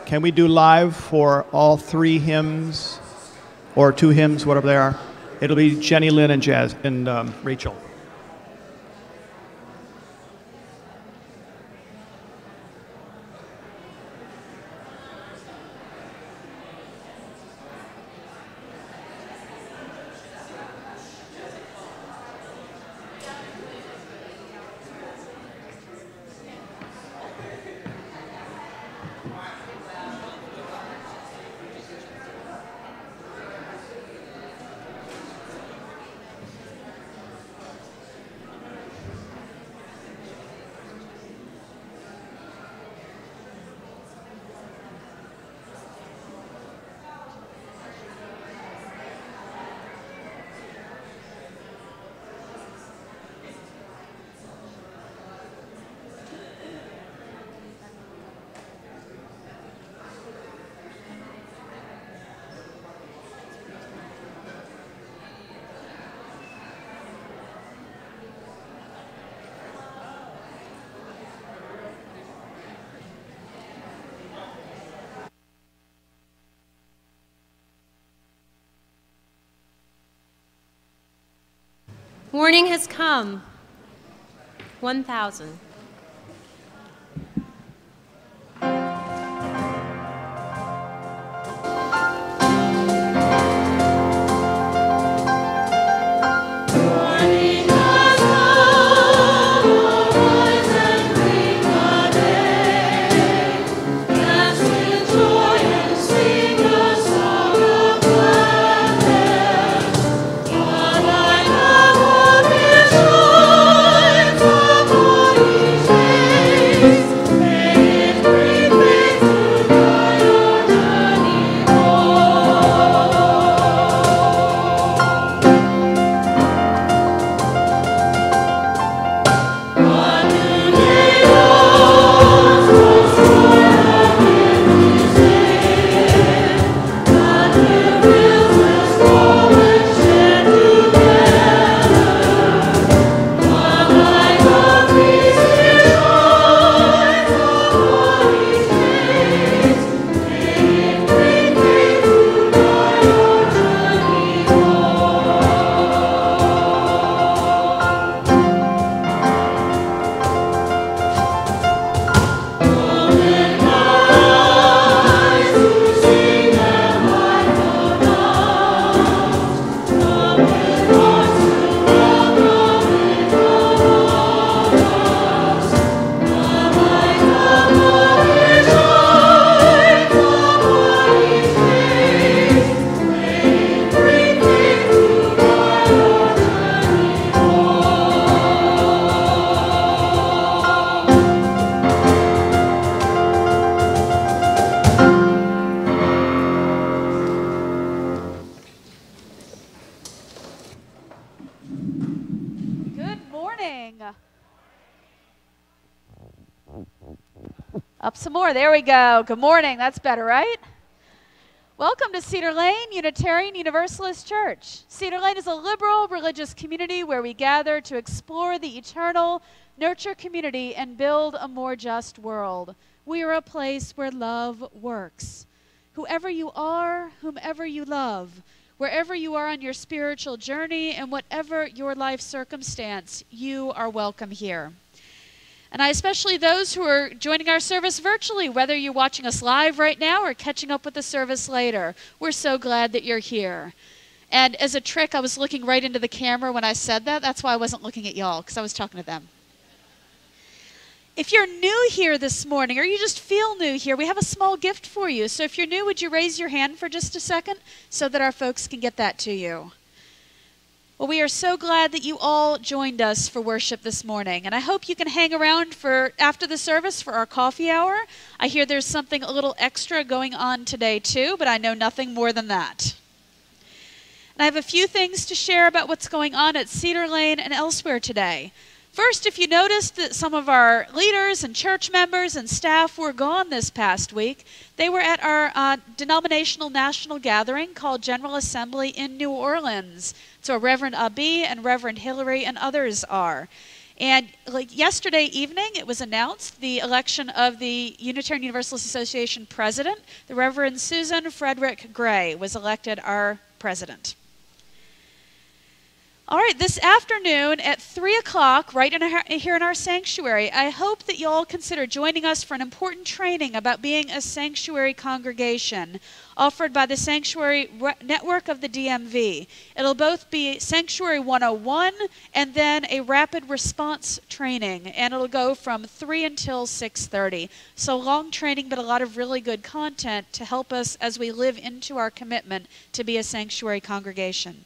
Can we do live for all 3 hymns or 2 hymns, whatever they are? It'll be Jenny, Lynn, and Rachel. Morning has come. 1,000. Up some more. There we go. Good morning. That's better, right? Welcome to Cedar Lane, Unitarian Universalist Church. Cedar Lane is a liberal religious community where we gather to explore the eternal, nurture community, and build a more just world. We are a place where love works. Whoever you are, whomever you love, wherever you are on your spiritual journey, and whatever your life circumstance, you are welcome here. And I especially those who are joining our service virtually, whether you're watching us live right now or catching up with the service later. We're so glad that you're here. And as a trick, I was looking right into the camera when I said that. That's why I wasn't looking at y'all, because I was talking to them. If you're new here this morning, or you just feel new here, we have a small gift for you. So if you're new, would you raise your hand for just a second so that our folks can get that to you? Well, we are so glad that you all joined us for worship this morning. And I hope you can hang around for after the service for our coffee hour. I hear there's something a little extra going on today too, but I know nothing more than that. And I have a few things to share about what's going on at Cedar Lane and elsewhere today. First, if you noticed that some of our leaders and church members and staff were gone this past week, they were at our denominational national gathering called General Assembly in New Orleans. So Reverend Abi and Reverend Hillary and others are. And like yesterday evening, it was announced the election of the Unitarian Universalist Association president. The Reverend Susan Frederick Gray was elected our president. All right, this afternoon at 3 o'clock, right here in our sanctuary, I hope that you all consider joining us for an important training about being a sanctuary congregation offered by the Sanctuary Network of the DMV. It'll both be Sanctuary 101 and then a rapid response training, and it'll go from 3 until 6:30. So long training, but a lot of really good content to help us as we live into our commitment to be a sanctuary congregation.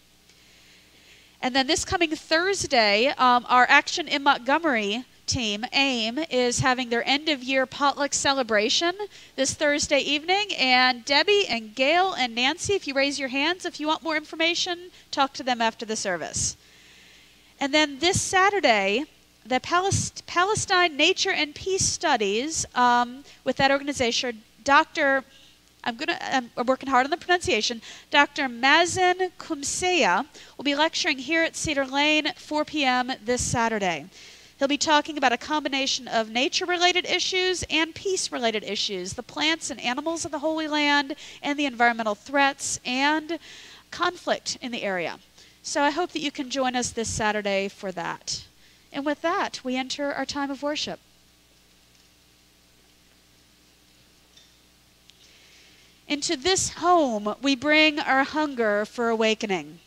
And then this coming Thursday, our Action in Montgomery team, AIM, is having their end-of-year potluck celebration this Thursday evening. And Debbie and Gail and Nancy, if you raise your hands, if you want more information, talk to them after the service. And then this Saturday, the Palestine Nature and Peace Studies with that organization, I'm working hard on the pronunciation. Dr. Mazen Kumseya will be lecturing here at Cedar Lane at 4 p.m. this Saturday. He'll be talking about a combination of nature-related issues and peace-related issues, the plants and animals of the Holy Land, and the environmental threats and conflict in the area. So I hope that you can join us this Saturday for that. And with that, we enter our time of worship. Into this home, we bring our hunger for awakening.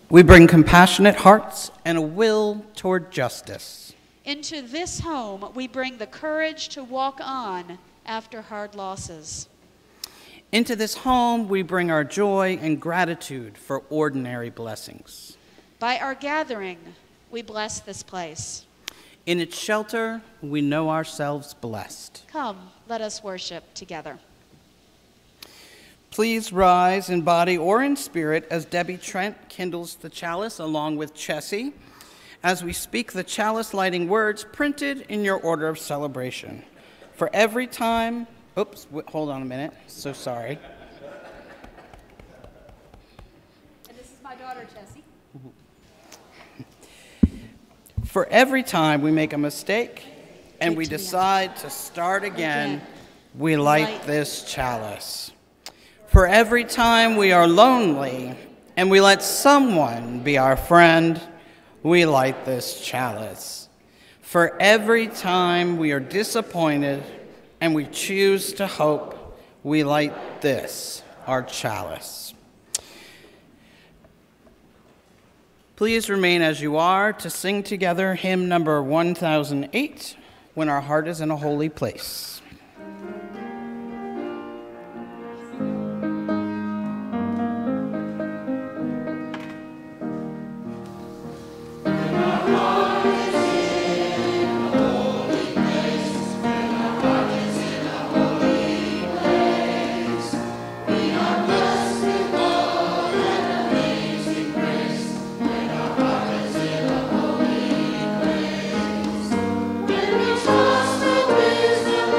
We bring compassionate hearts and a will toward justice. Into this home, we bring the courage to walk on after hard losses. Into this home, we bring our joy and gratitude for ordinary blessings. By our gathering, we bless this place. In its shelter, we know ourselves blessed. Come, let us worship together. Please rise in body or in spirit as Debbie Trent kindles the chalice along with Chessie as we speak the chalice lighting words printed in your order of celebration. For every time, hold on a minute, so sorry. And this is my daughter, Chessie. For every time we make a mistake and we decide to start again, we light this chalice. For every time we are lonely and we let someone be our friend, we light this chalice. For every time we are disappointed and we choose to hope, we light this, our chalice. Please remain as you are to sing together hymn number 1008, When Our Heart is in a Holy Place. Trust the wisdom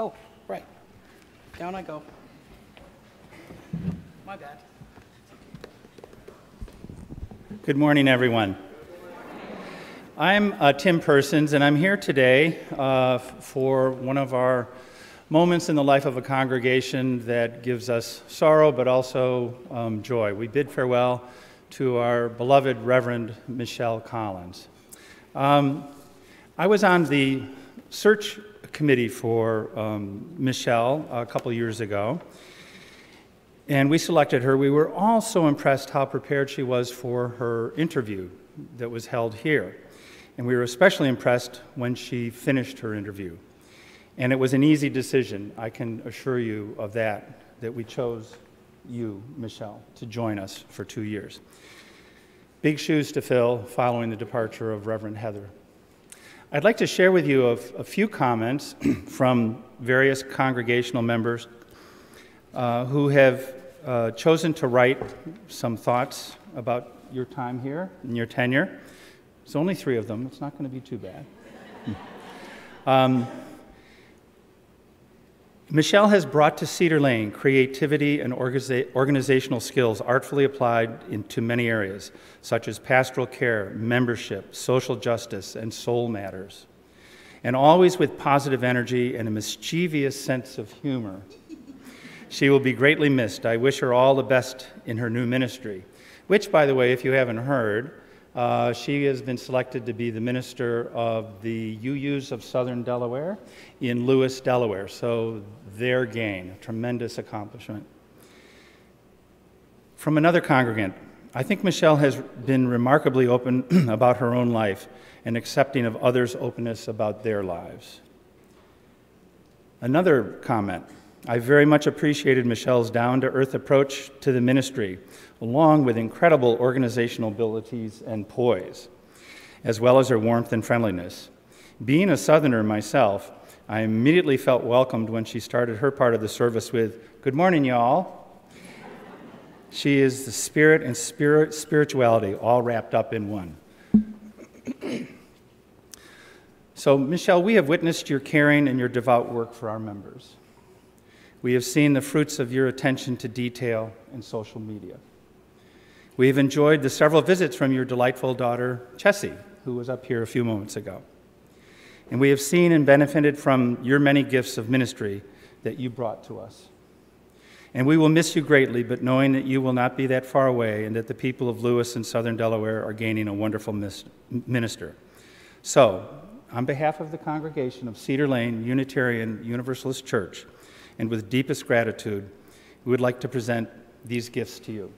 Oh, right. Down I go. My bad. Good morning, everyone. I'm Tim Persons, and I'm here today for one of our moments in the life of a congregation that gives us sorrow but also joy. We bid farewell to our beloved Reverend Michell Collins. I was on the search committee for Michell a couple years ago, and we selected her. We were all so impressed how prepared she was for her interview that was held here. And we were especially impressed when she finished her interview. And it was an easy decision, I can assure you of that we chose you, Michell, to join us for 2 years. Big shoes to fill following the departure of Reverend Heather. I'd like to share with you a few comments from various congregational members who have chosen to write some thoughts about your time here and your tenure. There's only 3 of them. It's not going to be too bad. Michell has brought to Cedar Lane creativity and organizational skills artfully applied into many areas, such as pastoral care, membership, social justice, and soul matters. And always with positive energy and a mischievous sense of humor. She will be greatly missed. I wish her all the best in her new ministry, which, by the way, if you haven't heard, she has been selected to be the minister of the UUs of Southern Delaware in Lewis, Delaware. So their gain, a tremendous accomplishment. From another congregant, I think Michell has been remarkably open about her own life and accepting of others' openness about their lives. Another comment, I very much appreciated Michelle's down-to-earth approach to the ministry, along with incredible organizational abilities and poise, as well as her warmth and friendliness. Being a Southerner myself, I immediately felt welcomed when she started her part of the service with, "Good morning, y'all." She is the spirit and spirituality all wrapped up in one. So, Michell, we have witnessed your caring and your devout work for our members. We have seen the fruits of your attention to detail in social media. We have enjoyed the several visits from your delightful daughter, Chessie, who was up here a few moments ago. And we have seen and benefited from your many gifts of ministry that you brought to us. And we will miss you greatly, but knowing that you will not be that far away and that the people of Lewis and Southern Delaware are gaining a wonderful minister. So, on behalf of the congregation of Cedar Lane Unitarian Universalist Church, and with deepest gratitude, we would like to present these gifts to you.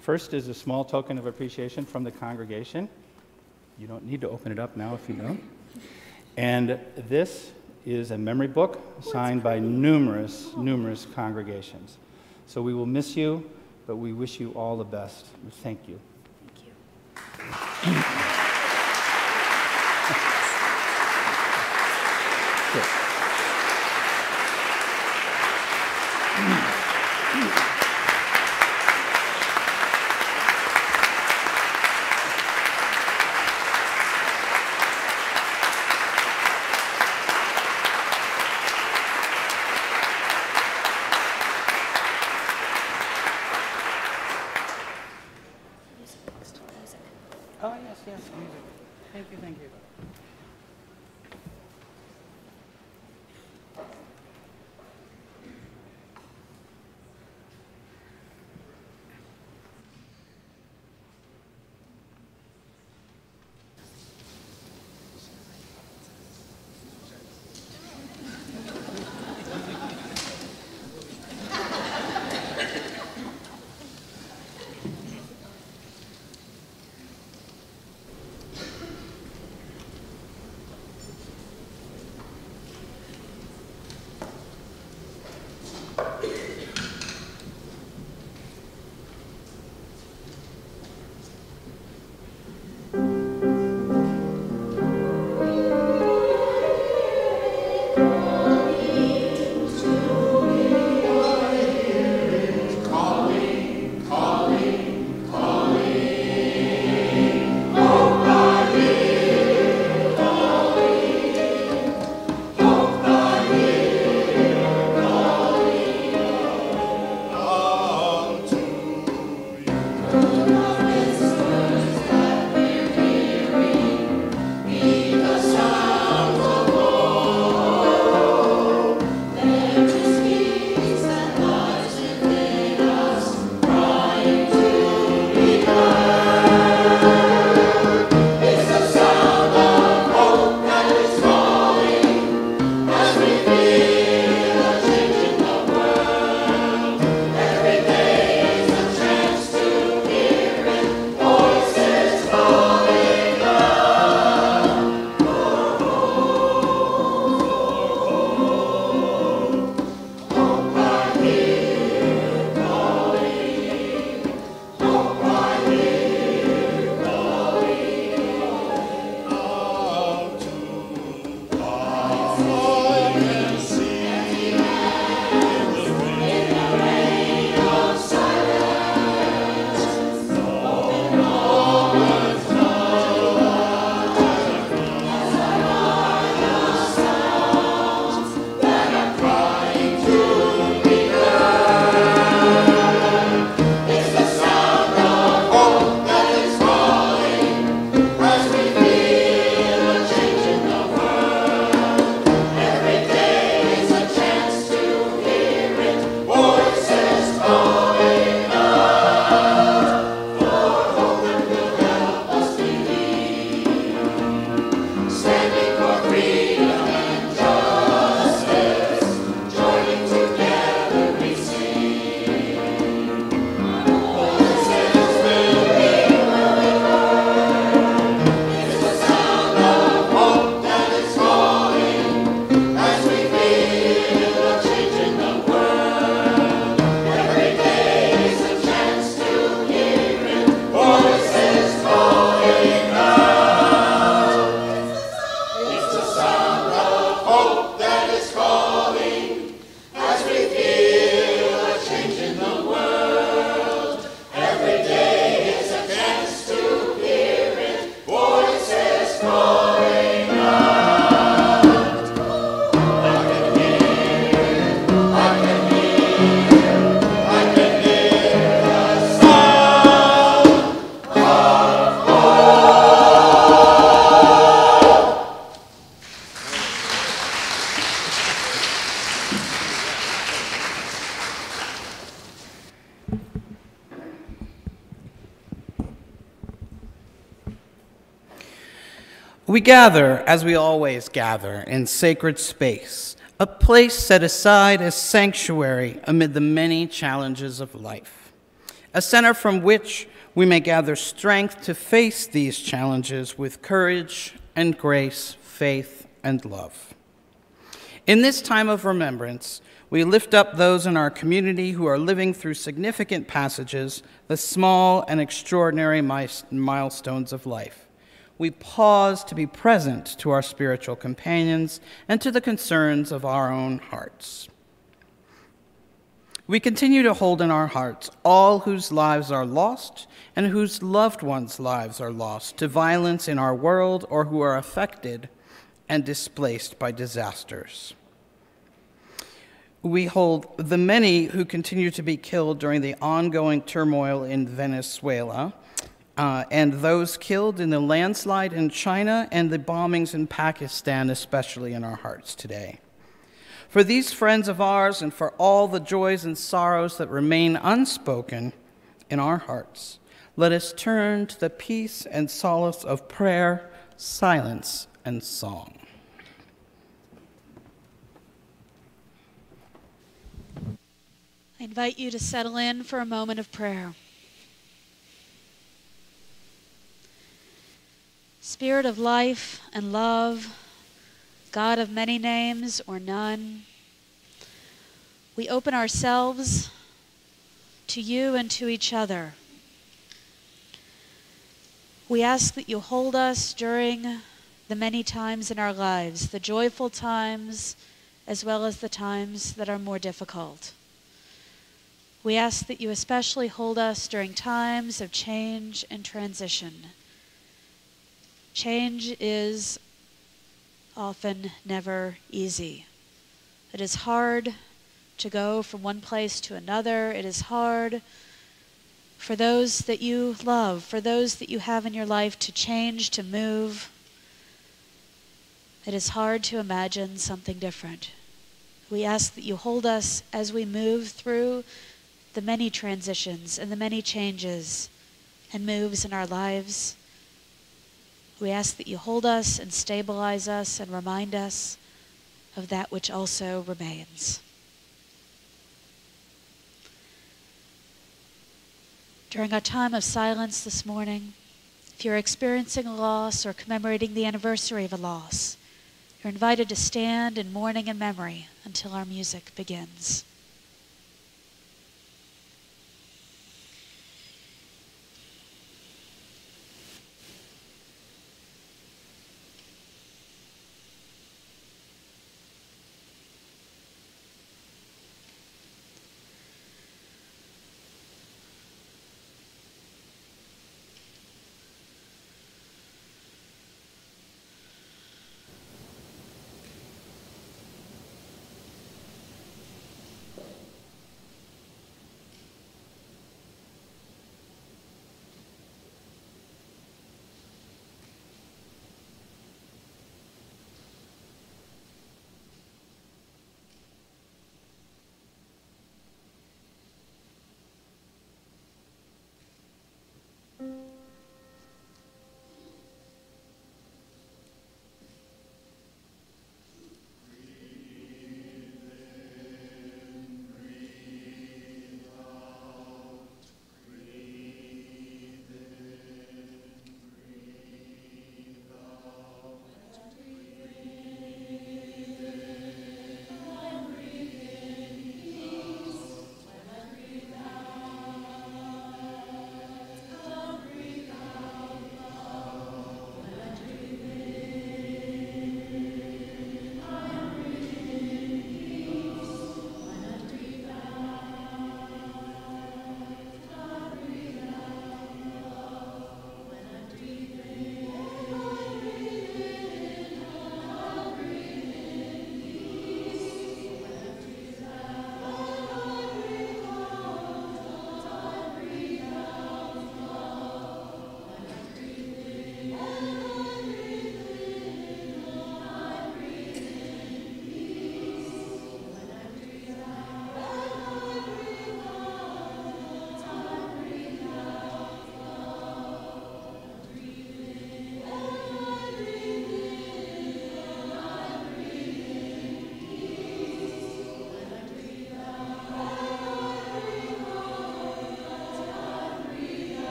First is a small token of appreciation from the congregation. You don't need to open it up now if you don't. And this is a memory book signed by numerous congregations. So we will miss you, but we wish you all the best. Thank you. Thank you. Oh, yes, music. Thank you, thank you. We gather, as we always gather, in sacred space, a place set aside as sanctuary amid the many challenges of life, a center from which we may gather strength to face these challenges with courage and grace, faith and love. In this time of remembrance, we lift up those in our community who are living through significant passages, the small and extraordinary milestones of life. We pause to be present to our spiritual companions and to the concerns of our own hearts. We continue to hold in our hearts all whose lives are lost and whose loved ones' lives are lost to violence in our world or who are affected and displaced by disasters. We hold the many who continue to be killed during the ongoing turmoil in Venezuela, and those killed in the landslide in China and the bombings in Pakistan, especially in our hearts today. For these friends of ours and for all the joys and sorrows that remain unspoken in our hearts, let us turn to the peace and solace of prayer, silence, and song. I invite you to settle in for a moment of prayer. Spirit of life and love, God of many names or none, we open ourselves to you and to each other. We ask that you hold us during the many times in our lives, the joyful times as well as the times that are more difficult. We ask that you especially hold us during times of change and transition. Change is often never easy. It is hard to go from one place to another. It is hard for those that you love, for those that you have in your life to change, to move. It is hard to imagine something different. We ask that you hold us as we move through the many transitions and the many changes and moves in our lives. We ask that you hold us and stabilize us and remind us of that which also remains. During our time of silence this morning, if you're experiencing a loss or commemorating the anniversary of a loss, you're invited to stand in mourning and memory until our music begins.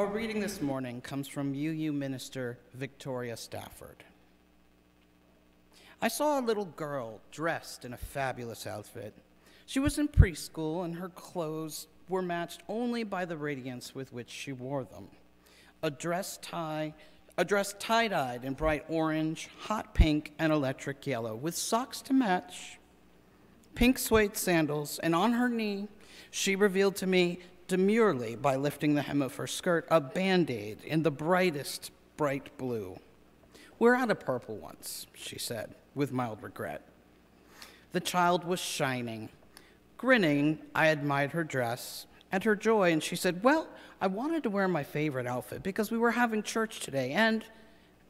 Our reading this morning comes from UU minister Victoria Stafford. I saw a little girl dressed in a fabulous outfit. She was in preschool, and her clothes were matched only by the radiance with which she wore them. A dress tie-dyed in bright orange, hot pink, and electric yellow, with socks to match, pink suede sandals, and on her knee, she revealed to me demurely, by lifting the hem of her skirt, a Band-Aid in the brightest bright blue. "We're out of purple ones," she said, with mild regret. The child was shining. Grinning, I admired her dress and her joy, and she said, "Well, I wanted to wear my favorite outfit because we were having church today, and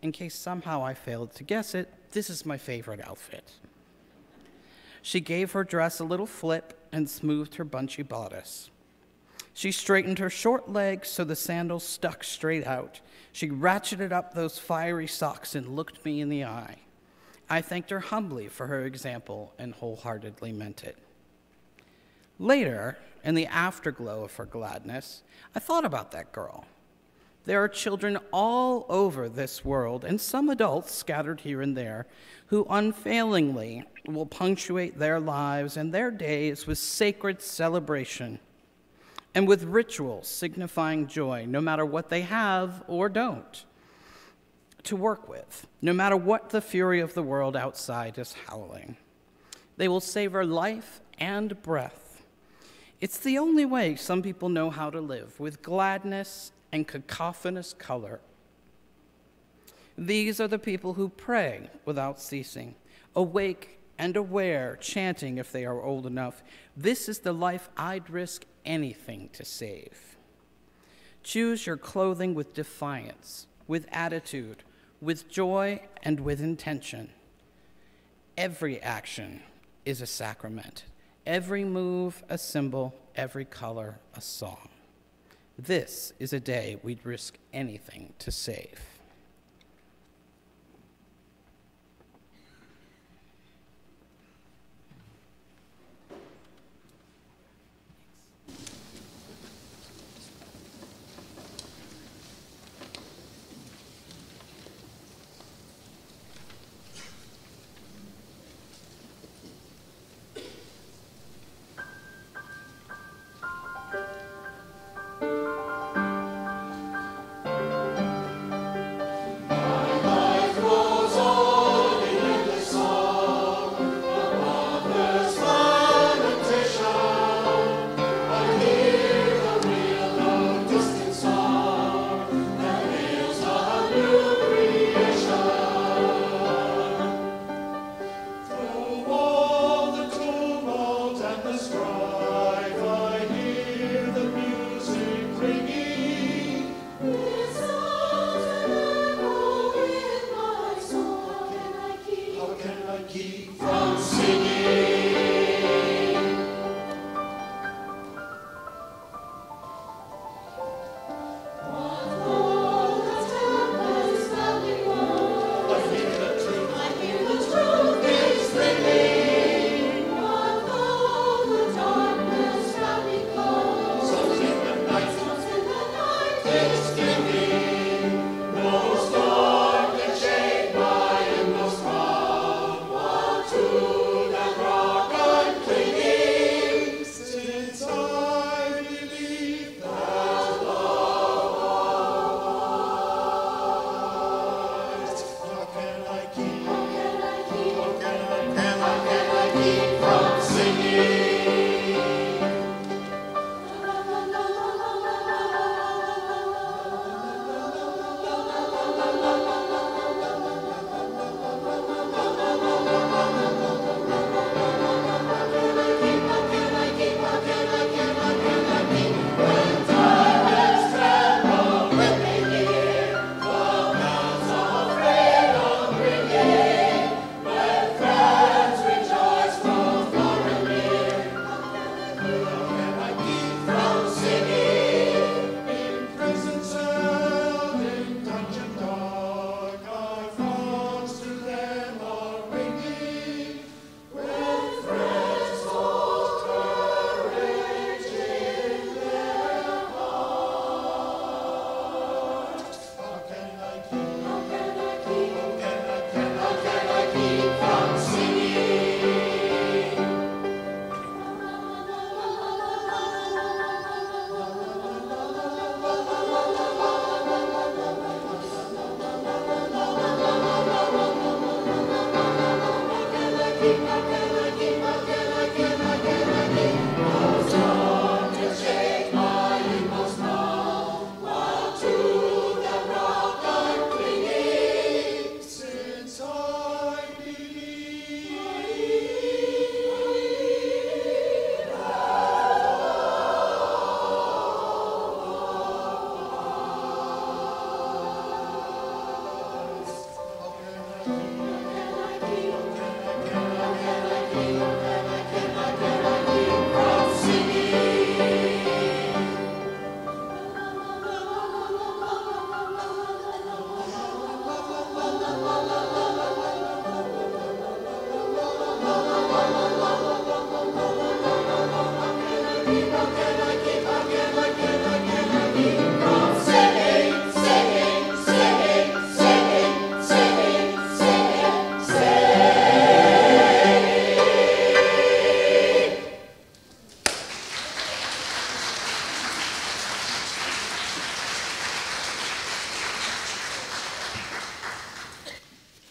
in case somehow I failed to guess it, this is my favorite outfit." She gave her dress a little flip and smoothed her bunchy bodice. She straightened her short legs so the sandals stuck straight out. She ratcheted up those fiery socks and looked me in the eye. I thanked her humbly for her example and wholeheartedly meant it. Later, in the afterglow of her gladness, I thought about that girl. There are children all over this world, and some adults scattered here and there, who unfailingly will punctuate their lives and their days with sacred celebration and with rituals signifying joy, no matter what they have or don't to work with, no matter what the fury of the world outside is howling. They will savor life and breath. It's the only way some people know how to live, with gladness and cacophonous color. These are the people who pray without ceasing, awake and aware, chanting if they are old enough, "This is the life I'd risk anything to save." Choose your clothing with defiance, with attitude, with joy, and with intention. Every action is a sacrament, every move a symbol, every color a song. This is a day we'd risk anything to save. Friends rejoice for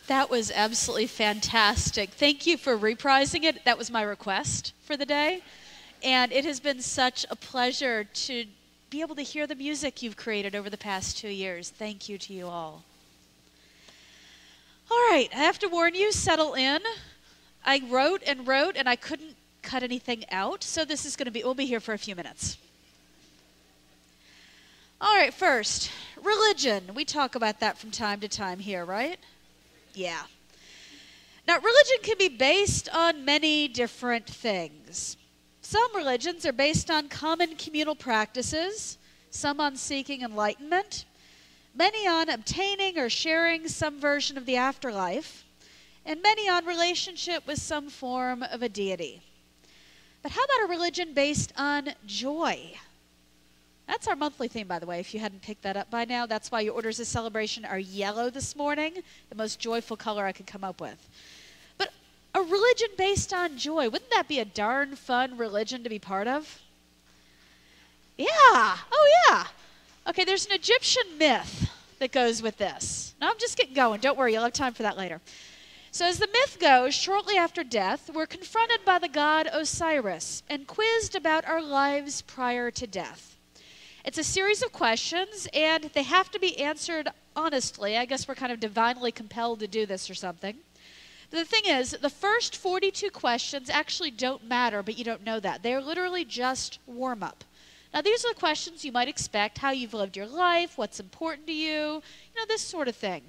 That was absolutely fantastic. Thank you for reprising it. That was my request for the day. And it has been such a pleasure to be able to hear the music you've created over the past 2 years. Thank you to you all. All right, I have to warn you, settle in. I wrote and I couldn't cut anything out, so this is going to we'll be here for a few minutes. All right, first, religion. We talk about that from time to time here, right? Yeah. Now, religion can be based on many different things. Some religions are based on common communal practices, some on seeking enlightenment, many on obtaining or sharing some version of the afterlife, and many on relationship with some form of a deity. But how about a religion based on joy? That's our monthly theme, by the way, if you hadn't picked that up by now. That's why your orders of celebration are yellow this morning, the most joyful color I could come up with. But a religion based on joy, wouldn't that be a darn fun religion to be part of? Yeah, oh yeah. Okay, there's an Egyptian myth that goes with this. Now I'm just getting going, don't worry, you'll have time for that later. So as the myth goes, shortly after death, we're confronted by the god Osiris and quizzed about our lives prior to death. It's a series of questions, and they have to be answered honestly. I guess we're kind of divinely compelled to do this or something. But the thing is, the first 42 questions actually don't matter, but you don't know that. They're literally just warm-up. Now, these are the questions you might expect, how you've lived your life, what's important to you, this sort of thing.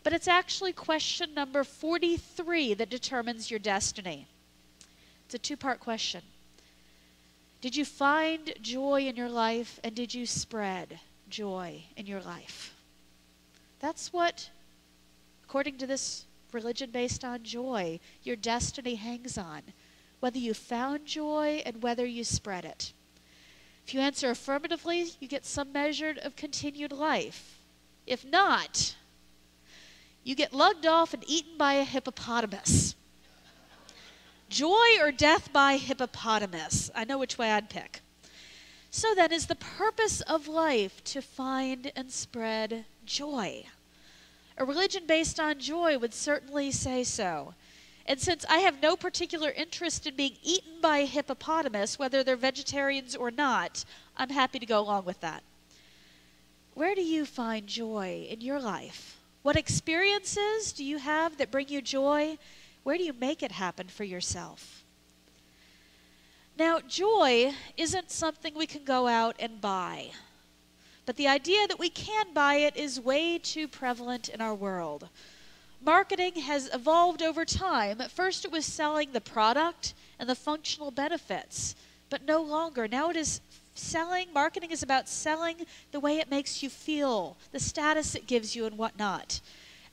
But it's actually question number 43 that determines your destiny. It's a two-part question. Did you find joy in your life, and did you spread joy in your life? That's what, according to this religion based on joy, your destiny hangs on. Whether you found joy and whether you spread it. If you answer affirmatively, you get some measure of continued life. If not, you get lugged off and eaten by a hippopotamus. Joy or death by hippopotamus? I know which way I'd pick. So then, is the purpose of life to find and spread joy? A religion based on joy would certainly say so. And since I have no particular interest in being eaten by a hippopotamus, whether they're vegetarians or not, I'm happy to go along with that. Where do you find joy in your life? What experiences do you have that bring you joy? Where do you make it happen for yourself? Now, joy isn't something we can go out and buy. But the idea that we can buy it is way too prevalent in our world. Marketing has evolved over time. At first it was selling the product and the functional benefits, but no longer. Now it is marketing is about selling the way it makes you feel, the status it gives you and whatnot.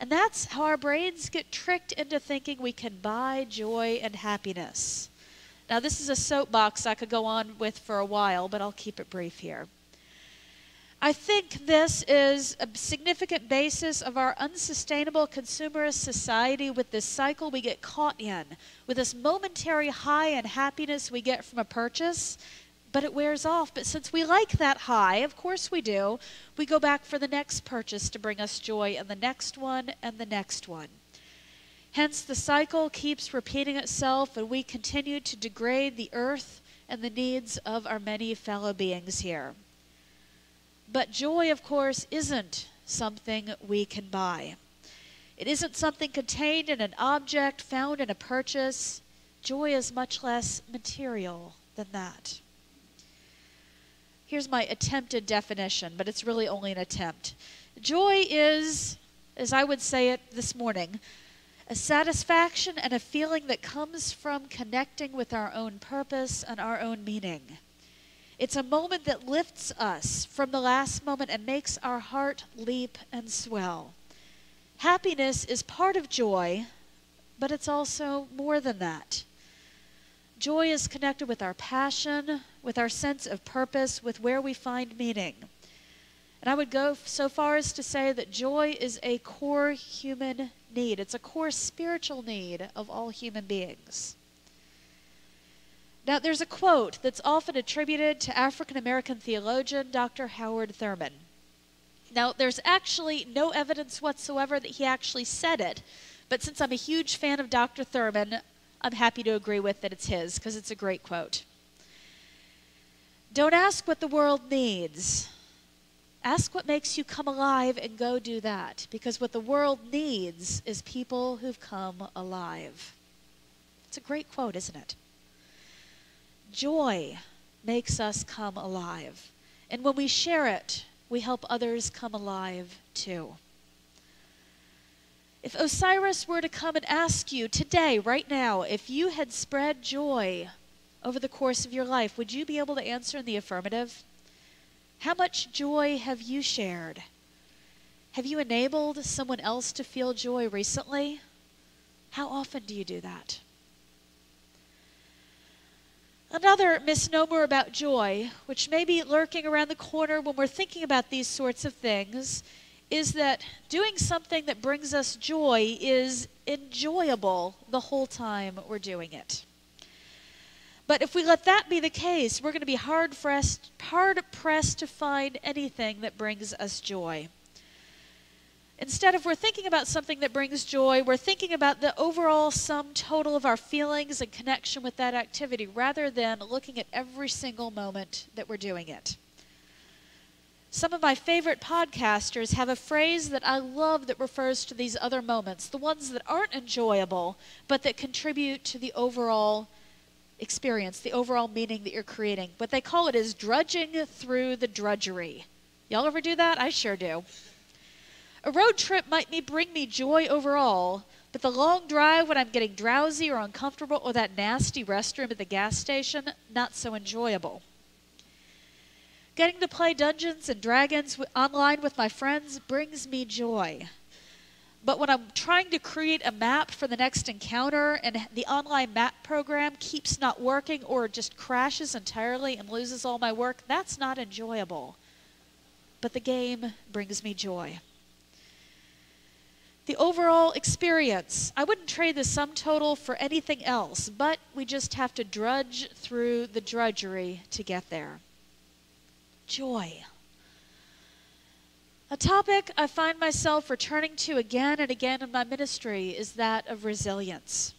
And that's how our brains get tricked into thinking we can buy joy and happiness. Now, this is a soapbox I could go on with for a while, but I'll keep it brief here. I think this is a significant basis of our unsustainable consumerist society with this cycle we get caught in, with this momentary high and happiness we get from a purchase, but it wears off. But since we like that high, of course we do, we go back for the next purchase to bring us joy, and the next one, and the next one. Hence, the cycle keeps repeating itself, and we continue to degrade the earth and the needs of our many fellow beings here. But joy, of course, isn't something we can buy. It isn't something contained in an object, found in a purchase. Joy is much less material than that. Here's my attempted definition, but it's really only an attempt. Joy is, as I would say it this morning, a satisfaction and a feeling that comes from connecting with our own purpose and our own meaning. It's a moment that lifts us from the last moment and makes our heart leap and swell. Happiness is part of joy, but it's also more than that. Joy is connected with our passion, with our sense of purpose, with where we find meaning. And I would go so far as to say that joy is a core human need. It's a core spiritual need of all human beings. Now, there's a quote that's often attributed to African-American theologian Dr. Howard Thurman. Now, there's actually no evidence whatsoever that he actually said it, but since I'm a huge fan of Dr. Thurman, I'm happy to agree with that it's his, because it's a great quote. Don't ask what the world needs. Ask what makes you come alive and go do that, because what the world needs is people who've come alive. It's a great quote, isn't it? Joy makes us come alive, and when we share it, we help others come alive too. If Osiris were to come and ask you today, right now, if you had spread joy over the course of your life, would you be able to answer in the affirmative? How much joy have you shared? Have you enabled someone else to feel joy recently? How often do you do that? Another misnomer about joy, which may be lurking around the corner when we're thinking about these sorts of things, is that doing something that brings us joy is enjoyable the whole time we're doing it. But if we let that be the case, we're going to be hard-pressed to find anything that brings us joy. Instead, if we're thinking about something that brings joy, we're thinking about the overall sum total of our feelings and connection with that activity, rather than looking at every single moment that we're doing it. Some of my favorite podcasters have a phrase that I love that refers to these other moments, the ones that aren't enjoyable, but that contribute to the overall experience, the overall meaning that you're creating. What they call it is drudging through the drudgery. Y'all ever do that? I sure do. A road trip might bring me joy overall, but the long drive when I'm getting drowsy or uncomfortable, or that nasty restroom at the gas station, not so enjoyable. Getting to play Dungeons and Dragons online with my friends brings me joy. But when I'm trying to create a map for the next encounter and the online map program keeps not working or just crashes entirely and loses all my work, that's not enjoyable. But the game brings me joy. The overall experience, I wouldn't trade the sum total for anything else, but we just have to drudge through the drudgery to get there. Joy. A topic I find myself returning to again and again in my ministry is that of resilience.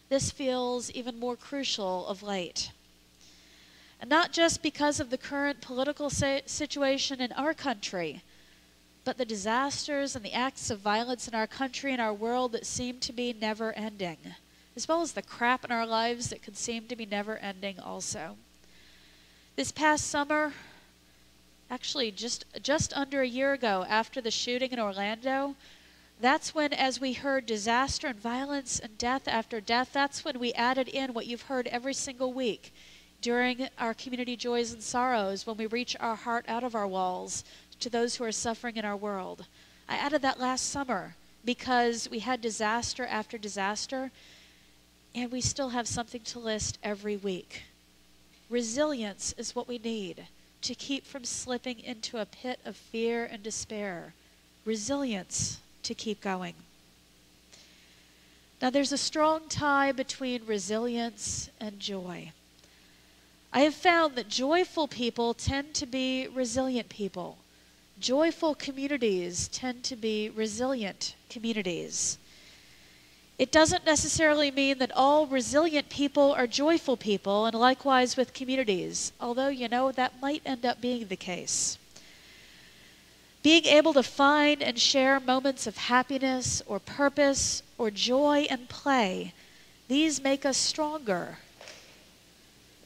This feels even more crucial of late. And not just because of the current political situation in our country, but the disasters and the acts of violence in our country and our world that seem to be never-ending, as well as the crap in our lives that could seem to be never-ending also. This past summer, actually just under a year ago after the shooting in Orlando, that's when, as we heard disaster and violence and death after death, that's when we added in what you've heard every single week during our community joys and sorrows, when we reach our heart out of our walls to those who are suffering in our world. I added that last summer because we had disaster after disaster, and we still have something to list every week. Resilience is what we need to keep from slipping into a pit of fear and despair. Resilience to keep going. Now, there's a strong tie between resilience and joy. I have found that joyful people tend to be resilient people. Joyful communities tend to be resilient communities. It doesn't necessarily mean that all resilient people are joyful people, and likewise with communities, although, that might end up being the case. Being able to find and share moments of happiness or purpose or joy and play, these make us stronger.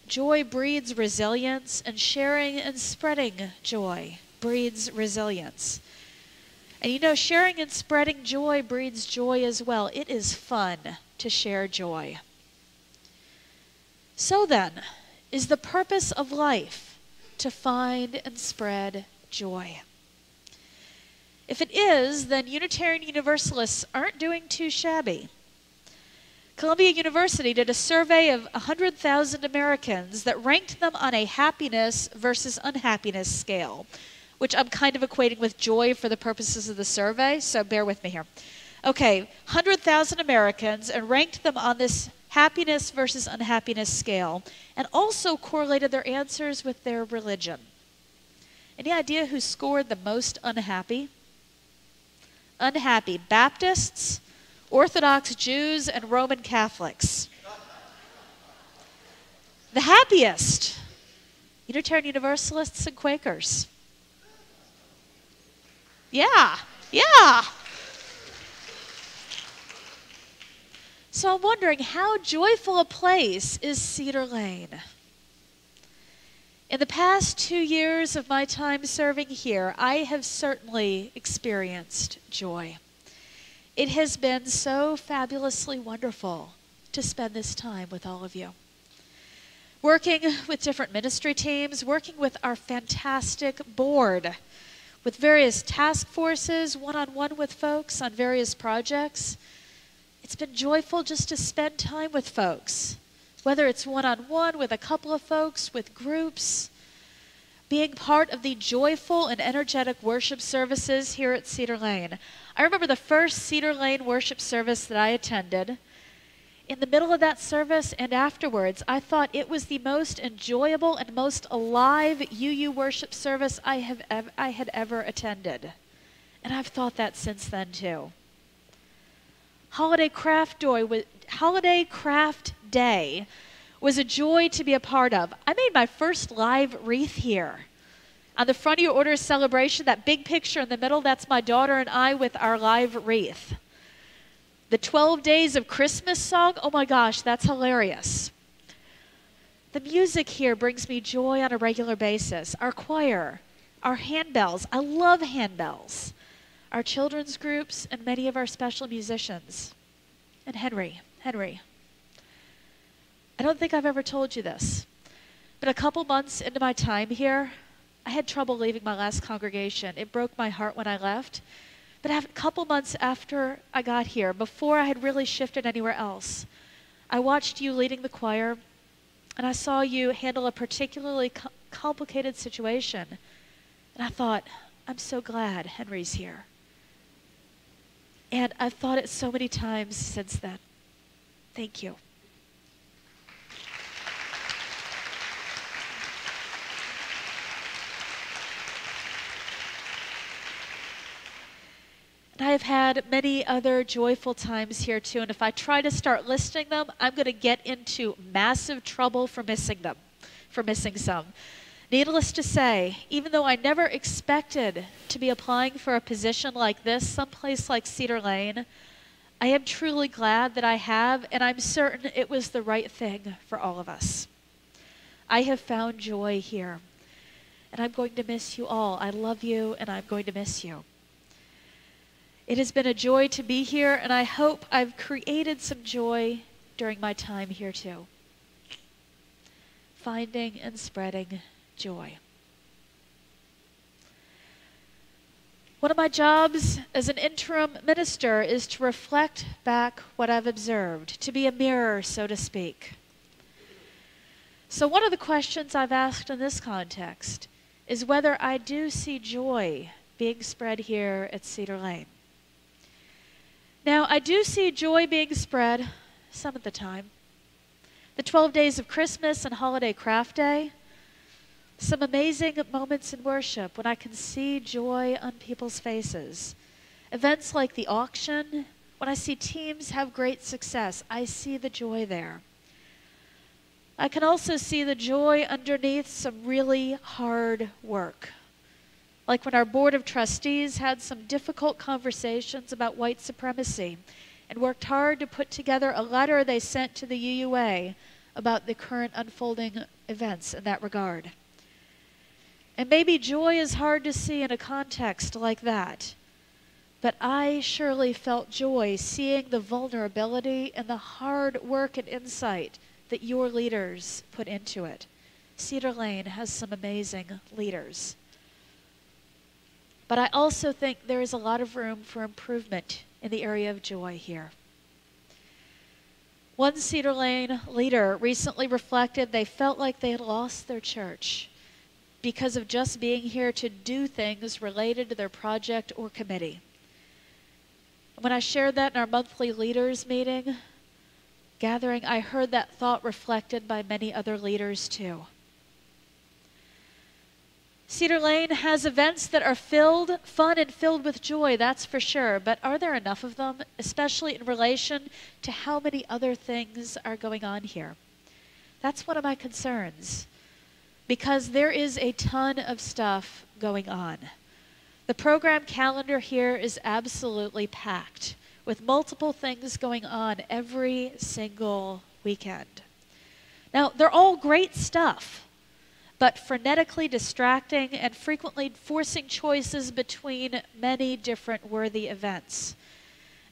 Joy breeds resilience, and sharing and spreading joy breeds resilience. And sharing and spreading joy breeds joy as well. It is fun to share joy. So then, is the purpose of life to find and spread joy? If it is, then Unitarian Universalists aren't doing too shabby. Columbia University did a survey of 100,000 Americans that ranked them on a happiness versus unhappiness scale, which I'm kind of equating with joy for the purposes of the survey, so bear with me here. Okay, 100,000 Americans, and ranked them on this happiness versus unhappiness scale, and also correlated their answers with their religion. Any idea who scored the most unhappy? Unhappy Baptists, Orthodox Jews, and Roman Catholics. The happiest, Unitarian Universalists and Quakers. Yeah. So I'm wondering, how joyful a place is Cedar Lane? In the past 2 years of my time serving here, I have certainly experienced joy. It has been so fabulously wonderful to spend this time with all of you. Working with different ministry teams, working with our fantastic board, with various task forces, one-on-one with folks on various projects. It's been joyful just to spend time with folks, whether it's one-on-one with a couple of folks, with groups, being part of the joyful and energetic worship services here at Cedar Lane. I remember the first Cedar Lane worship service that I attended. In the middle of that service and afterwards, I thought it was the most enjoyable and most alive UU worship service I had ever attended. And I've thought that since then too. Holiday Craft Day was a joy to be a part of. I made my first live wreath here. On the front of your order celebration, that big picture in the middle, that's my daughter and I with our live wreath. The 12 Days of Christmas song, oh my gosh, that's hilarious. The music here brings me joy on a regular basis. Our choir, our handbells, I love handbells. Our children's groups, and many of our special musicians. And Henry. I don't think I've ever told you this, but a couple months into my time here, I had trouble leaving my last congregation. It broke my heart when I left. But a couple months after I got here, before I had really shifted anywhere else, I watched you leading the choir, and I saw you handle a particularly complicated situation. And I thought, I'm so glad Henry's here. And I've thought it so many times since then. Thank you. And I have had many other joyful times here too, and if I try to start listing them, I'm going to get into massive trouble for missing some. Needless to say, even though I never expected to be applying for a position like this, someplace like Cedar Lane, I am truly glad that I have, and I'm certain it was the right thing for all of us. I have found joy here, and I'm going to miss you all. I love you, and I'm going to miss you. It has been a joy to be here, and I hope I've created some joy during my time here too. Finding and spreading joy. One of my jobs as an interim minister is to reflect back what I've observed, to be a mirror, so to speak. So one of the questions I've asked in this context is whether I do see joy being spread here at Cedar Lane. Now, I do see joy being spread some of the time. The 12 Days of Christmas and Holiday Craft Day, some amazing moments in worship when I can see joy on people's faces. Events like the auction When I see teams have great success, I see the joy there. I can also see the joy underneath some really hard work. Like when our board of trustees had some difficult conversations about white supremacy and worked hard to put together a letter they sent to the UUA about the current unfolding events in that regard. And maybe joy is hard to see in a context like that, but I surely felt joy seeing the vulnerability and the hard work and insight that your leaders put into it. Cedar Lane has some amazing leaders. But I also think there is a lot of room for improvement in the area of joy here. One Cedar Lane leader recently reflected they felt like they had lost their church because of just being here to do things related to their project or committee. When I shared that in our monthly leaders meeting, gathering, I heard that thought reflected by many other leaders too. Cedar Lane has events that are fun and filled with joy, that's for sure, but are there enough of them, especially in relation to how many other things are going on here? That's one of my concerns, because there is a ton of stuff going on. The program calendar here is absolutely packed, with multiple things going on every single weekend. Now, they're all great stuff, but frenetically distracting and frequently forcing choices between many different worthy events.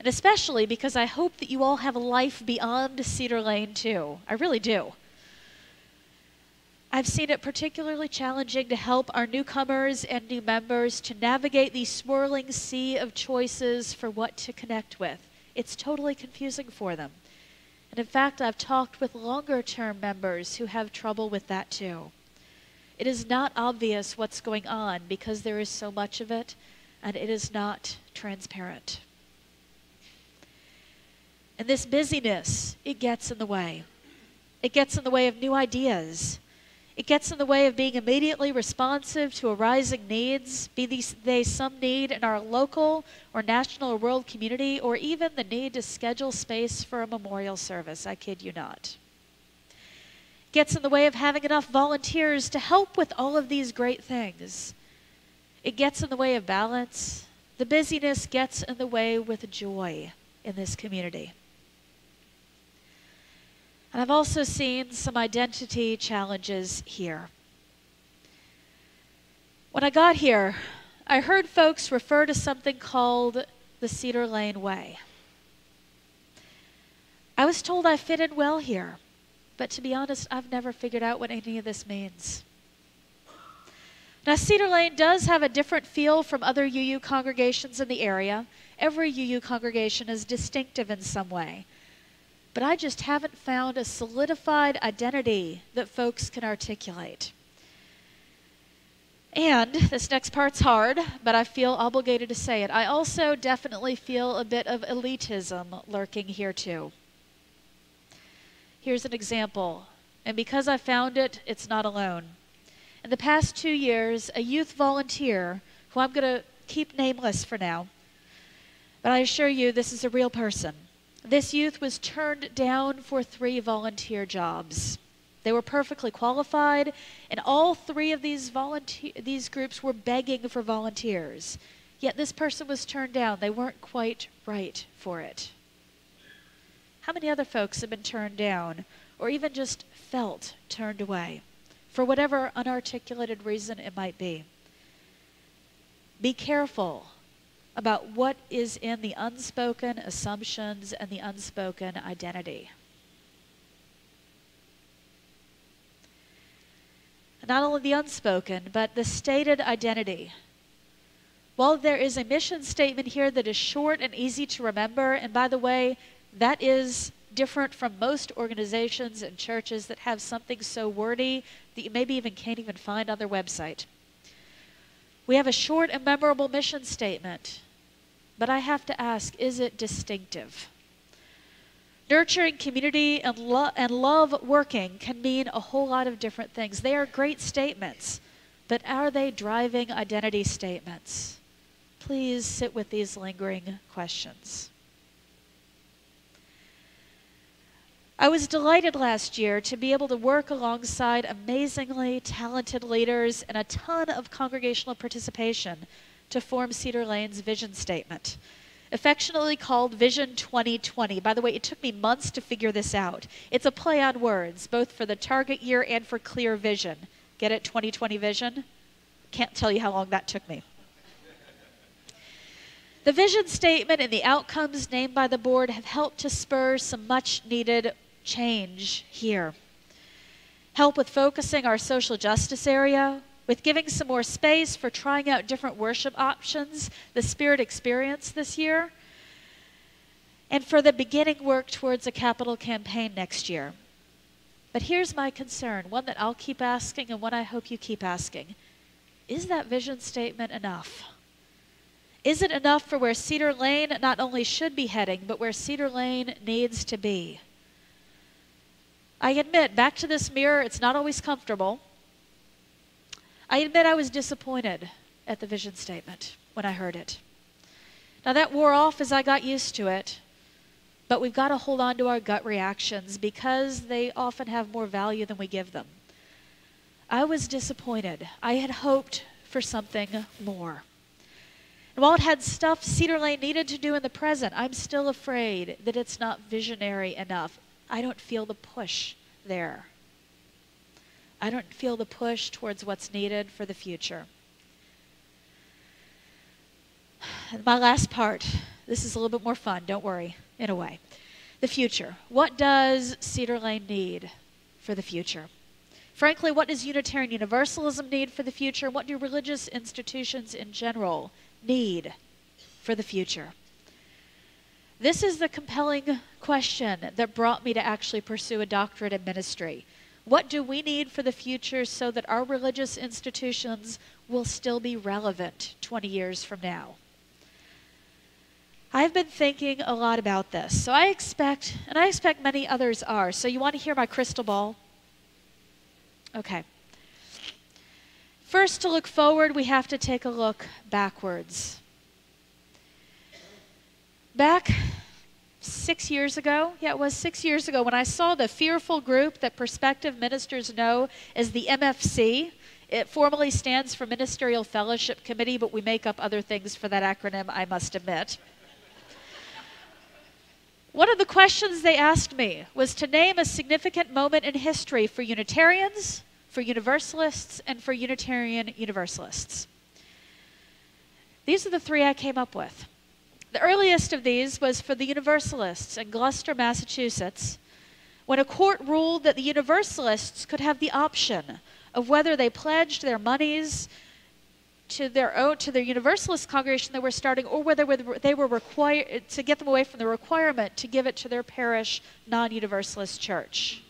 And especially because I hope that you all have a life beyond Cedar Lane too. I really do. I've seen it particularly challenging to help our newcomers and new members to navigate the swirling sea of choices for what to connect with. It's totally confusing for them. And in fact, I've talked with longer-term members who have trouble with that too. It is not obvious what's going on because there is so much of it, and it is not transparent. And this busyness, it gets in the way. It gets in the way of new ideas. It gets in the way of being immediately responsive to arising needs, be they some need in our local or national or world community, or even the need to schedule space for a memorial service. I kid you not. Gets in the way of having enough volunteers to help with all of these great things. It gets in the way of balance. The busyness gets in the way with joy in this community. And I've also seen some identity challenges here. When I got here, I heard folks refer to something called the Cedar Lane Way. I was told I fit in well here. But to be honest, I've never figured out what any of this means. Now, Cedar Lane does have a different feel from other UU congregations in the area. Every UU congregation is distinctive in some way. But I just haven't found a solidified identity that folks can articulate. And this next part's hard, but I feel obligated to say it. I also definitely feel a bit of elitism lurking here too. Here's an example, and because I found it, it's not alone. In the past 2 years, a youth volunteer, who I'm going to keep nameless for now, but I assure you this is a real person. This youth was turned down for 3 volunteer jobs. They were perfectly qualified, and all 3 of these groups were begging for volunteers. Yet this person was turned down. They weren't quite right for it. How many other folks have been turned down, or even just felt turned away, for whatever unarticulated reason it might be? Be careful about what is in the unspoken assumptions and the unspoken identity. Not only the unspoken, but the stated identity. While there is a mission statement here that is short and easy to remember, and by the way, that is different from most organizations and churches that have something so wordy that you maybe even can't even find on their website. We have a short and memorable mission statement, but I have to ask, is it distinctive? Nurturing community and love working can mean a whole lot of different things. They are great statements, but are they driving identity statements? Please sit with these lingering questions. I was delighted last year to be able to work alongside amazingly talented leaders and a ton of congregational participation to form Cedar Lane's vision statement, affectionately called Vision 2020. By the way, it took me months to figure this out. It's a play on words, both for the target year and for clear vision. Get it? 2020 vision? Can't tell you how long that took me. The vision statement and the outcomes named by the board have helped to spur some much needed change here. Help with focusing our social justice area, with giving some more space for trying out different worship options, the Spirit Experience this year, and for the beginning work towards a capital campaign next year. But here's my concern, one that I'll keep asking and one I hope you keep asking. Is that vision statement enough? Is it enough for where Cedar Lane not only should be heading, but where Cedar Lane needs to be? I admit, back to this mirror, it's not always comfortable. I admit I was disappointed at the vision statement when I heard it. Now that wore off as I got used to it, but we've got to hold on to our gut reactions because they often have more value than we give them. I was disappointed. I had hoped for something more. And while it had stuff Cedar Lane needed to do in the present, I'm still afraid that it's not visionary enough. I don't feel the push there. I don't feel the push towards what's needed for the future. And my last part, this is a little bit more fun, don't worry, in a way. The future. What does Cedar Lane need for the future? Frankly, what does Unitarian Universalism need for the future? What do religious institutions in general need for the future? This is the compelling question that brought me to actually pursue a doctorate in ministry. What do we need for the future so that our religious institutions will still be relevant 20 years from now? I've been thinking a lot about this. So I expect many others are. So you want to hear my crystal ball? Okay. First, to look forward, we have to take a look backwards. Back 6 years ago, it was 6 years ago, when I saw the fearful group that prospective ministers know as the MFC. It formally stands for Ministerial Fellowship Committee, but we make up other things for that acronym, I must admit. One of the questions they asked me was to name a significant moment in history for Unitarians, for Universalists, and for Unitarian Universalists. These are the three I came up with. The earliest of these was for the Universalists in Gloucester, Massachusetts, when a court ruled that the Universalists could have the option of whether they pledged their monies to their Universalist congregation they were starting, or whether they were required to get them away from the requirement to give it to their parish non-Universalist church.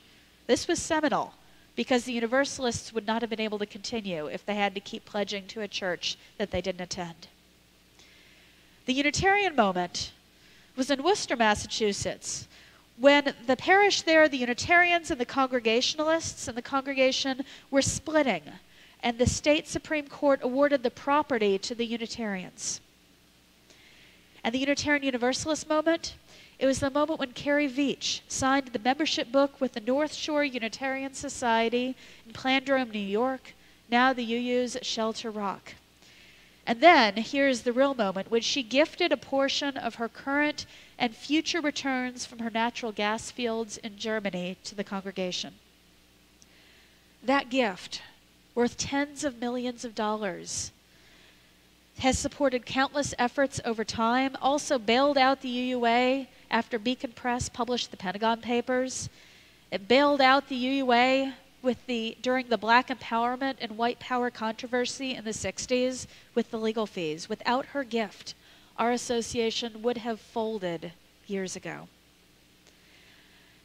This was seminal because the Universalists would not have been able to continue if they had to keep pledging to a church that they didn't attend. The Unitarian moment was in Worcester, Massachusetts, when the parish there, the Unitarians and the Congregationalists and the congregation were splitting, and the state Supreme Court awarded the property to the Unitarians. And the Unitarian Universalist moment, it was the moment when Carrie Veach signed the membership book with the North Shore Unitarian Society in Plandrome, New York, now the UU's at Shelter Rock. And then, here's the real moment, when she gifted a portion of her current and future returns from her natural gas fields in Germany to the congregation. That gift, worth tens of millions of dollars, has supported countless efforts over time, also bailed out the UUA after Beacon Press published the Pentagon Papers. It bailed out the UUA during the black empowerment and white power controversy in the 60s with the legal fees. Without her gift, our association would have folded years ago.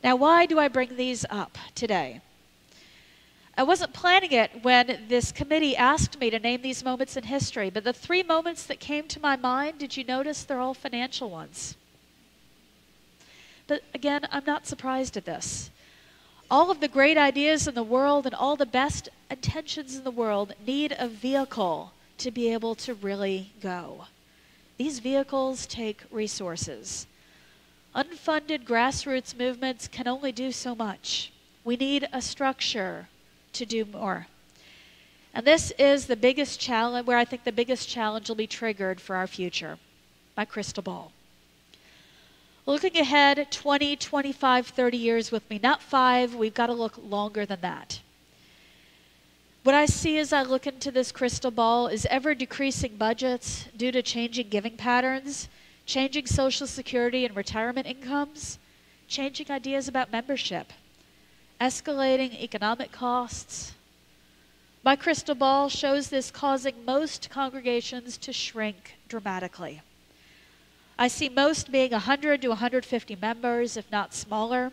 Now, why do I bring these up today? I wasn't planning it when this committee asked me to name these moments in history, but the three moments that came to my mind, did you notice they're all financial ones? But again, I'm not surprised at this. All of the great ideas in the world and all the best intentions in the world need a vehicle to be able to really go. These vehicles take resources. Unfunded grassroots movements can only do so much. We need a structure to do more. And this is the biggest challenge, where I think the biggest challenge will be triggered for our future. My crystal ball. Looking ahead 20, 25, 30 years with me, not 5, we've got to look longer than that. What I see as I look into this crystal ball is ever decreasing budgets due to changing giving patterns, changing Social Security and retirement incomes, changing ideas about membership, escalating economic costs. My crystal ball shows this causing most congregations to shrink dramatically. I see most being 100 to 150 members, if not smaller.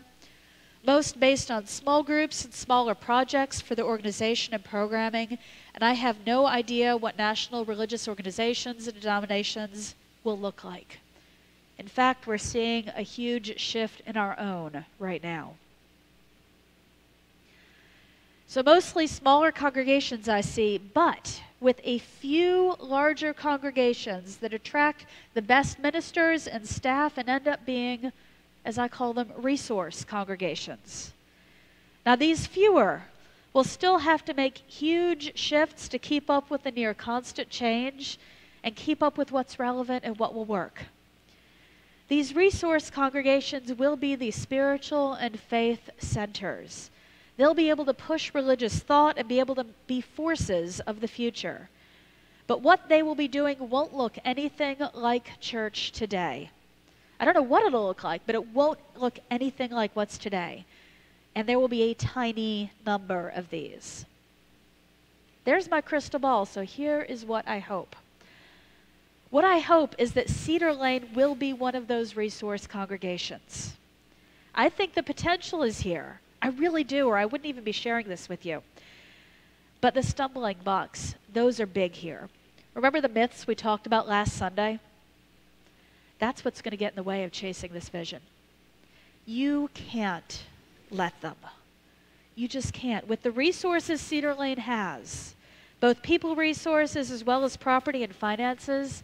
Most based on small groups and smaller projects for the organization and programming, and I have no idea what national religious organizations and denominations will look like. In fact, we're seeing a huge shift in our own right now. So mostly smaller congregations I see, but with a few larger congregations that attract the best ministers and staff and end up being, as I call them, resource congregations. Now these fewer will still have to make huge shifts to keep up with the near constant change and keep up with what's relevant and what will work. These resource congregations will be the spiritual and faith centers. They'll be able to push religious thought and be able to be forces of the future. But what they will be doing won't look anything like church today. I don't know what it'll look like, but it won't look anything like what's today. And there will be a tiny number of these. There's my crystal ball, so here is what I hope. What I hope is that Cedar Lane will be one of those resource congregations. I think the potential is here. I really do, or I wouldn't even be sharing this with you. But the stumbling blocks, those are big here. Remember the myths we talked about last Sunday? That's what's going to get in the way of chasing this vision. You can't let them. You just can't. With the resources Cedar Lane has, both people resources as well as property and finances,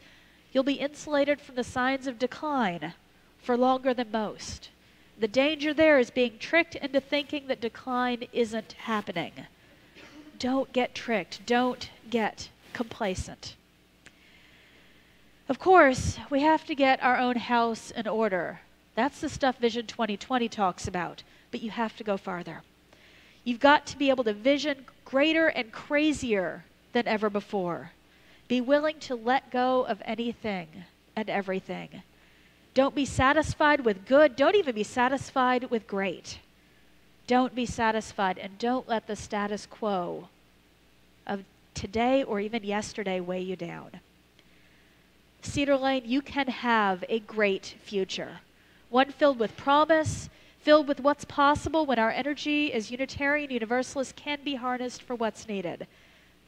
you'll be insulated from the signs of decline for longer than most. The danger there is being tricked into thinking that decline isn't happening. Don't get tricked. Don't get complacent. Of course, we have to get our own house in order. That's the stuff Vision 2020 talks about, but you have to go farther. You've got to be able to vision greater and crazier than ever before. Be willing to let go of anything and everything. Don't be satisfied with good. Don't even be satisfied with great. Don't be satisfied, and don't let the status quo of today or even yesterday weigh you down. Cedar Lane, you can have a great future. One filled with promise, filled with what's possible when our energy as Unitarian Universalists can be harnessed for what's needed.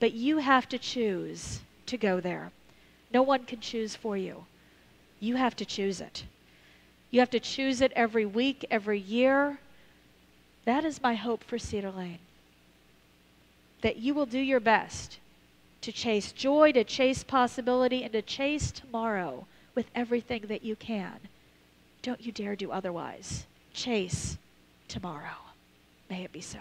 But you have to choose to go there. No one can choose for you. You have to choose it. You have to choose it every week, every year. That is my hope for Cedar Lane. That you will do your best to chase joy, to chase possibility, and to chase tomorrow with everything that you can. Don't you dare do otherwise. Chase tomorrow. May it be so.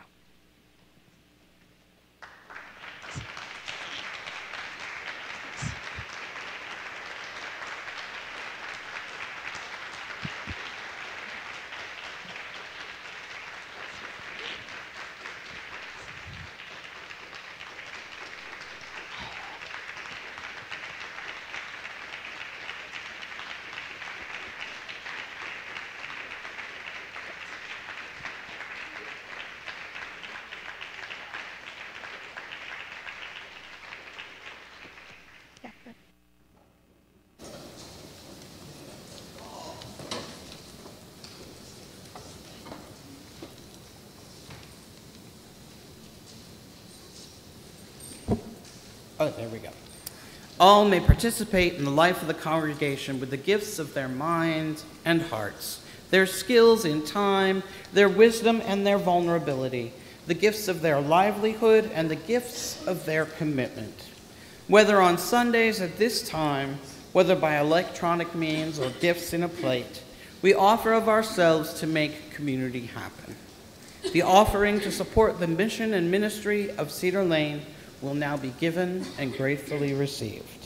Oh, there we go. All may participate in the life of the congregation with the gifts of their minds and hearts, their skills in time, their wisdom and their vulnerability, the gifts of their livelihood and the gifts of their commitment. Whether on Sundays at this time, whether by electronic means or gifts in a plate, we offer of ourselves to make community happen. The offering to support the mission and ministry of Cedar Lane will now be given and gratefully received.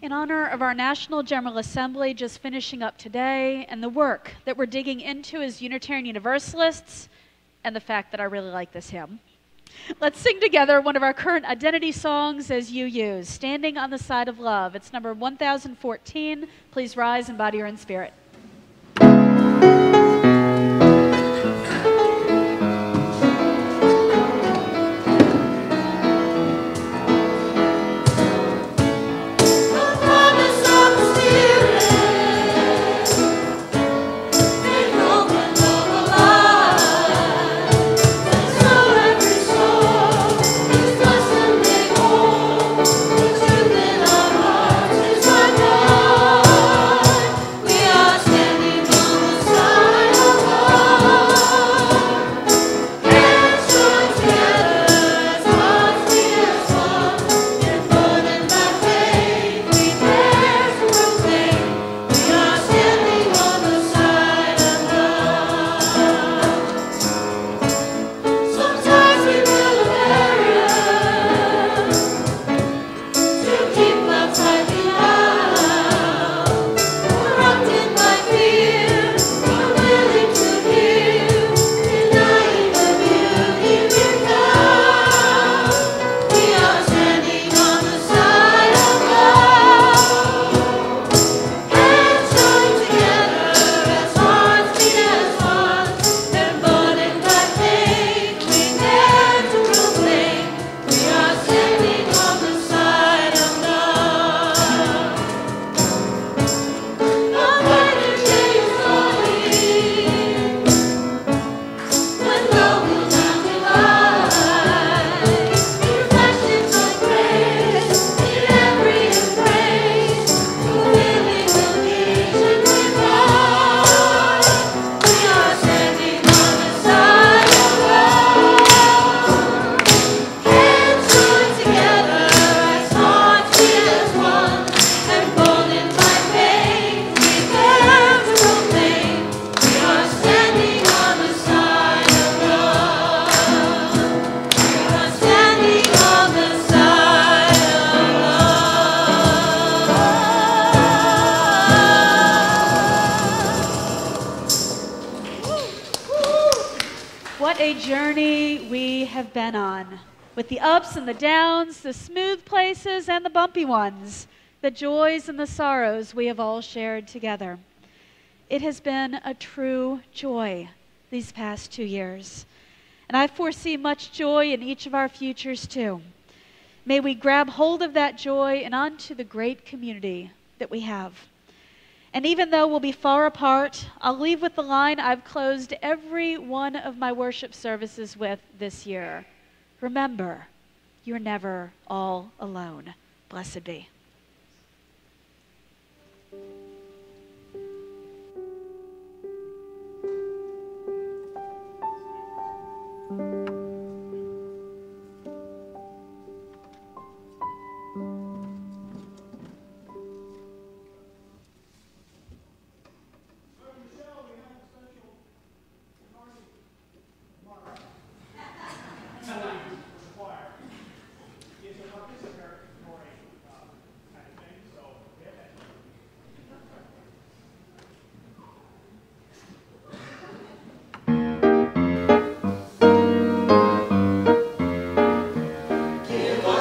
In honor of our National General Assembly just finishing up today and the work that we're digging into as Unitarian Universalists and the fact that I really like this hymn, let's sing together one of our current identity songs as you use, Standing on the Side of Love. It's number 1014. Please rise in body or in spirit. We are a journey we have been on, with the ups and the downs, the smooth places and the bumpy ones, the joys and the sorrows we have all shared together. It has been a true joy these past 2 years, and I foresee much joy in each of our futures too. May we grab hold of that joy and onto the great community that we have. And even though we'll be far apart, I'll leave with the line I've closed every one of my worship services with this year. Remember, you're never all alone. Blessed be.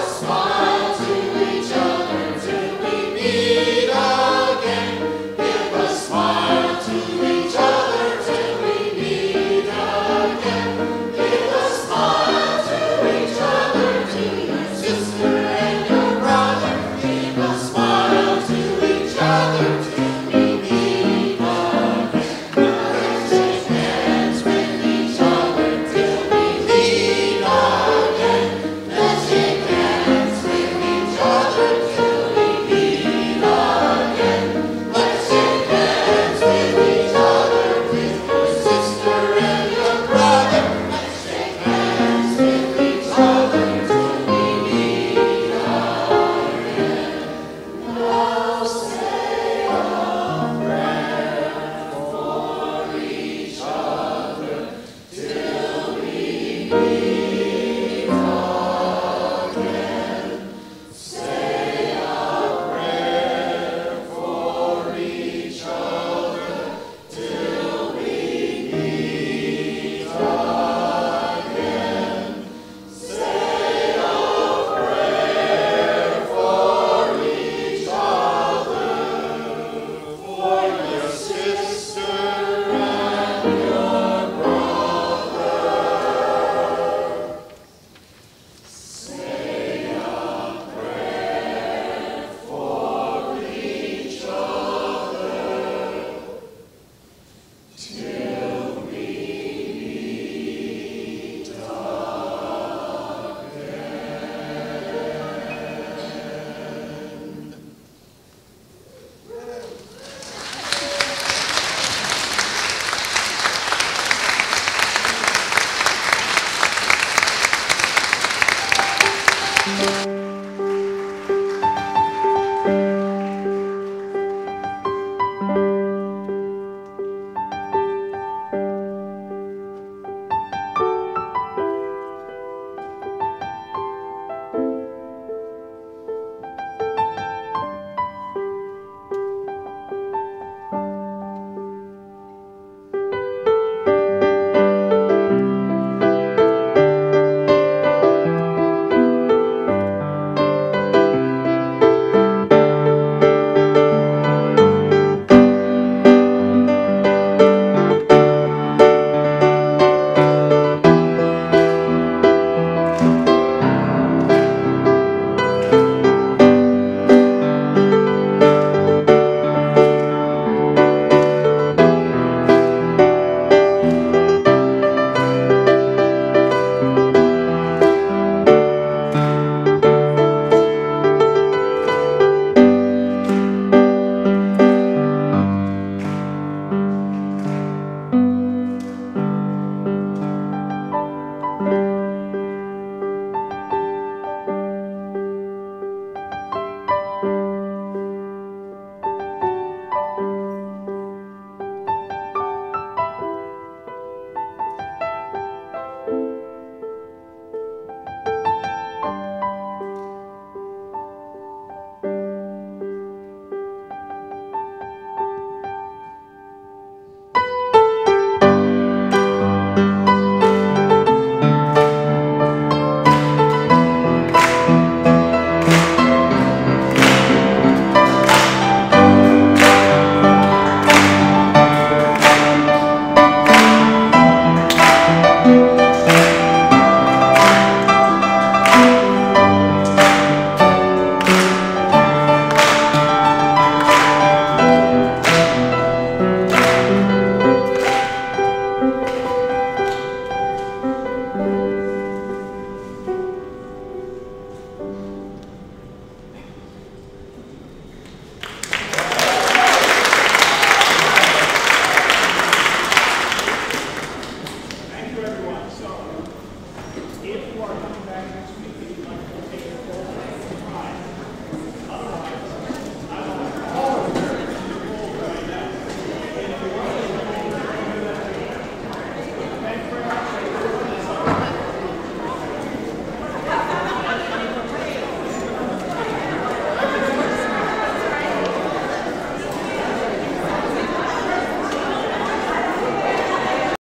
Smile to each other till we meet.